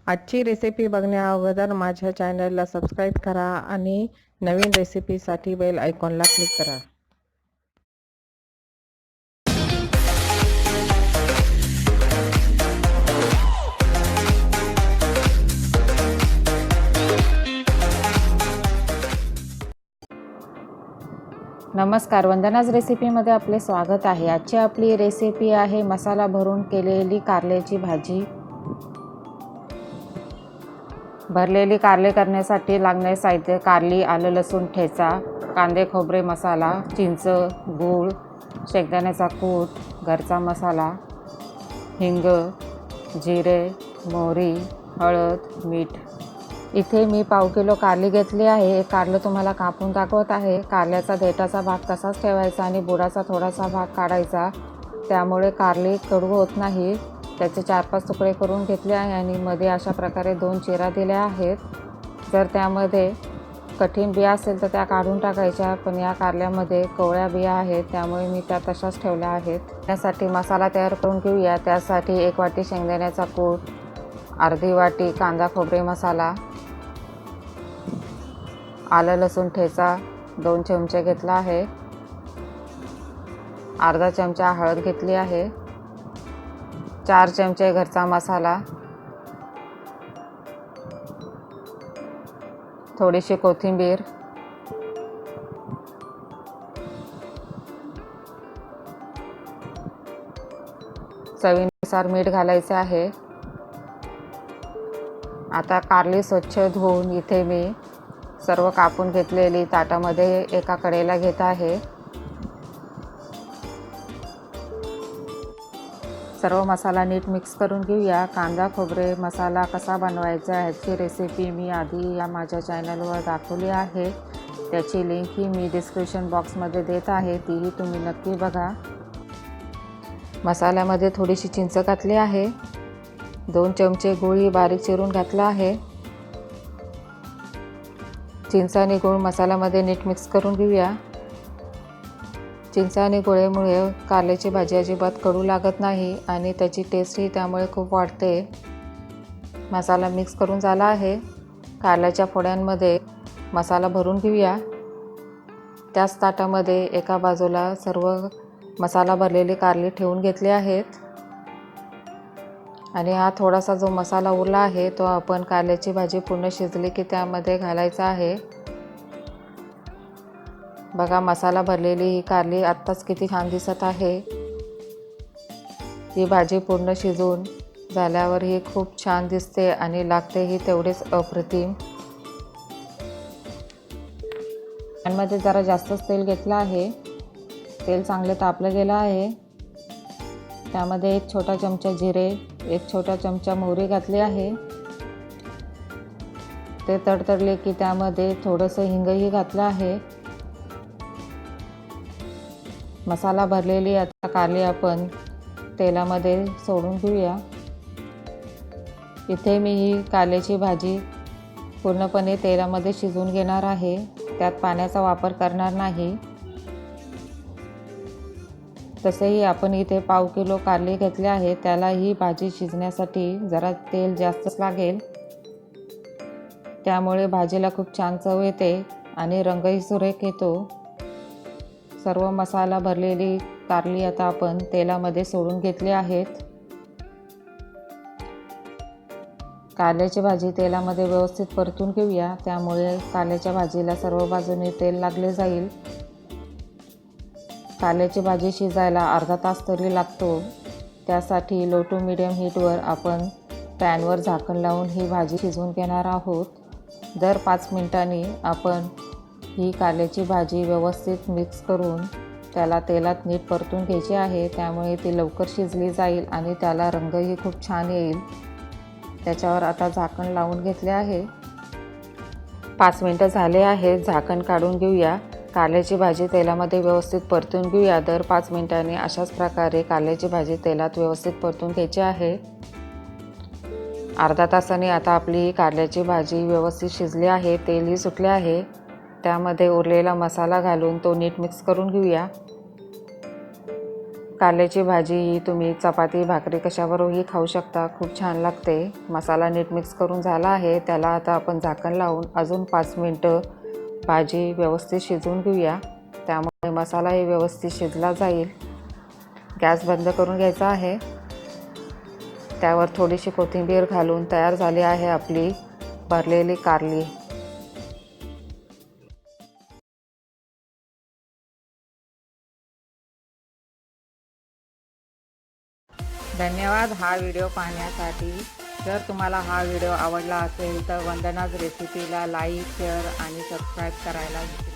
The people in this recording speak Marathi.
आजची रेसिपी बघण्या अगोदर माझ्या चॅनलला सबस्क्राईब करा आणि नवीन रेसिपीसाठी बेल आयकॉनला क्लिक करा. नमस्कार, वंदनाज रेसिपीमध्ये आपले स्वागत आहे. आजची आपली रेसिपी आहे मसाला भरून केलेली कारल्याची भाजी. भरलेली कारले करण्यासाठी लागणारे साहित्य: कारली, आलं लसूण ठेचा, कांदे खोबरे मसाला, चिंच, गूळ, शेंगदाण्याचा कूट, घरचा मसाला, हिंग, जिरे, मोहरी, हळद, मीठ. इथे मी पाव किलो कारली घेतली आहे. कारलं तुम्हाला कापून दाखवत आहे. कारल्याचा देठाचा भाग तसाच ठेवायचा आणि बुडाचा थोडासा भाग काढायचा, त्यामुळे कारली कडू होत नाही. त्याचे 4-5 तुकडे करून घेतले आहे आणि मध्ये अशा प्रकारे 2 चिरा दिल्या आहेत. जर त्यामध्ये कठीण बिया असेल तर त्या काढून टाकायच्या, पण या कारल्यामध्ये कवळ्या बिया आहेत त्यामुळे मी त्या तशाच ठेवल्या आहेत. त्यासाठी मसाला तयार करून घेऊया. त्यासाठी 1 वाटी शेंगदाण्याचा कूट, अर्धी वाटी कांदा खोबरे मसाला, आलं लसूण ठेचा 2 चमचे घेतला आहे, अर्धा चमचा हळद घेतली आहे, 4 चमचे घरचा मसाला, थोडीशी कोथिंबीर, चवीनुसार मीठ घालायचे आहे. आता कारली स्वच्छ धुवून इथे मी सर्व कापून घेतलेली ताटामध्ये एका कढईला घेत आहे. सर्व मसाला नीट मिक्स करून घेऊया. कांदा खोबरे मसाला कसा बनवायचा ह्याची रेसिपी मी आधी या माझ्या चॅनलवर दाखवली आहे. त्याची लिंक ही मी डिस्क्रिप्शन बॉक्समध्ये देत आहे, तीही तुम्ही नक्की बघा. मसाल्यामध्ये थोडीशी चिंच घातली आहे, 2 चमचे गूळ ही बारीक चिरून घातला आहे. चिंच आणि गूळ मसाल्यामध्ये नीट मिक्स करून घेऊया. चिंच आणि गुळामुळे कारल्याची भाजी अजिबात कडू लागत नाही आणि त्याची टेस्टही त्यामुळे खूप वाढते. मसाला मिक्स करून झाला आहे. कारल्याच्या फोड्यांमध्ये मसाला भरून घेऊया. त्याच ताटामध्ये एका बाजूला सर्व मसाला भरलेली कारली ठेवून घेतली आहेत आणि हा थोडासा जो मसाला उरला आहे तो आपण कारल्याची भाजी पूर्ण शिजली की त्यामध्ये घालायचा आहे. बघा, मसाला भरलेली ही कारली आत्ताच किती छान दिसत आहे. ही भाजी पूर्ण शिजून झाल्यावर ही खूप छान दिसते आणि लागतेही तेवढेच अप्रतिम. पॅनमध्ये जरा जास्तच तेल घेतलं आहे. तेल चांगले तापलं गेलं आहे. त्यामध्ये 1 छोटा चमचा जिरे, 1 छोटा चमचा मोहरी घातली आहे. ते तडतडले की त्यामध्ये थोडंसं हिंगही घातलं आहे. मसाला भरलेली आता कारली आपण तेलामध्ये सोडून घेऊया. इथे मी ही कारल्याची भाजी पूर्णपणे तेलामध्ये शिजवून घेणार आहे, त्यात पाण्याचा वापर करणार नाही. तसेही आपण इथे पाव किलो कारली घेतली आहे, त्याला ही भाजी शिजण्यासाठी जरा तेल जास्तच लागेल, त्यामुळे भाजीला खूप छान चव येते आणि रंगही सुरेख येतो. सर्व मसाला भरलेली कारली आता आपण तेलामध्ये सोडून घेतली आहेत. कारल्याची भाजी तेलामध्ये व्यवस्थित परतून घेऊया, त्यामुळे कारल्याच्या भाजीला सर्व बाजूने तेल लागले जाईल. कारल्याची भाजी शिजायला अर्धा तास तरी लागतो. त्यासाठी लो टू मीडियम हीटवर आपण पॅनवर झाकण लावून ही भाजी शिजवून घेणार आहोत. दर 5 मिनिटांनी आपण ही कारल्याची भाजी व्यवस्थित मिक्स करून त्याला तेलात नीट परतून घ्यायची आहे, त्यामुळे ती लवकर शिजली जाईल आणि त्याला रंगही खूप छान येईल. त्याच्यावर आता झाकण लावून घेतले आहे. 5 मिनिटं झाले आहेत. झाकण काढून घेऊया. कारल्याची भाजी तेलामध्ये व्यवस्थित परतून घेऊया. दर 5 मिनिटांनी अशाच प्रकारे कारल्याची भाजी तेलात व्यवस्थित परतून घ्यायची आहे. अर्धा तासाने आता आपली कारल्याची भाजी व्यवस्थित शिजली आहे. तेलही सुटले आहे. त्यामध्ये उरलेला मसाला घालून तो नीट मिक्स करून घेऊया. कारल्याची भाजी ही तुम्ही चपाती भाकरी कशावरही खाऊ शकता, खूप छान लागते. मसाला नीट मिक्स करून झाला आहे. त्याला आता आपण झाकण लावून अजून 5 मिनटं भाजी व्यवस्थित शिजवून घेऊया. त्यामुळे मसालाही व्यवस्थित शिजला जाईल. गॅस बंद करून घ्यायचा आहे. त्यावर थोडीशी कोथिंबीर घालून तयार झाली आहे आपली भरलेली कारली. धन्यवाद हा व्हिडिओ पाहण्यासाठी. जर तुम्हाला हा व्हिडिओ आवडला असेल तर वंदनाज रेसिपीला लाईक, शेअर आणि सबस्क्राईब करायला विसरू नका.